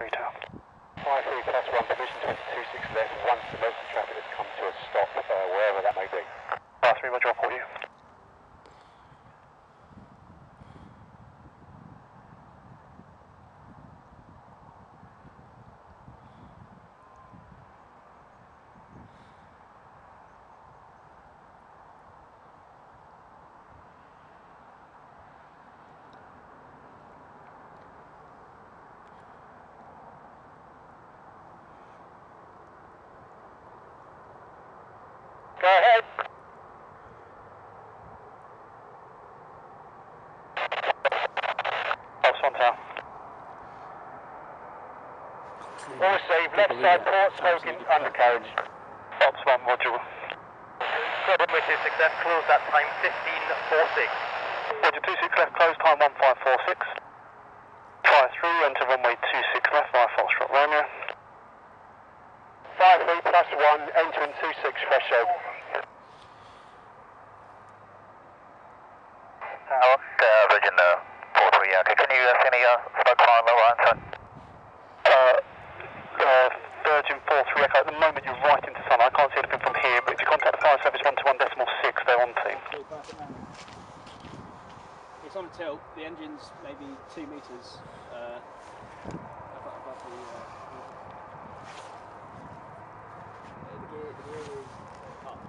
53 Tower. 53 plus 1, position 22.6 left, once the most of the traffic has come to a stop, wherever that may be. 53, roger, I'll report you. Go ahead. One Tower. All received, left side port, smoking, undercarriage. Ops 1, roger. Problem with your success, close that time 15.46. Roger, 26 left, close time 1546. Fire through, enter runway 26 left via Foxtrot Romeo. 53 plus 1, entering 26 threshold. Tower, Virgin 43, okay, can you see any smoke fire on the right side? Virgin 43 Echo, at the moment you're right into sun. I can't see anything from here, but if you contact the fire service 121.6, they're on team. It's on a tilt, the engine's maybe 2 metres above the gear is up.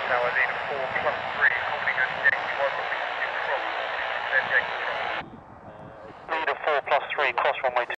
Tower leader 4 plus 3, holding at Yankee 1, control, then Yankee control. Leader 4 plus 3, cross runway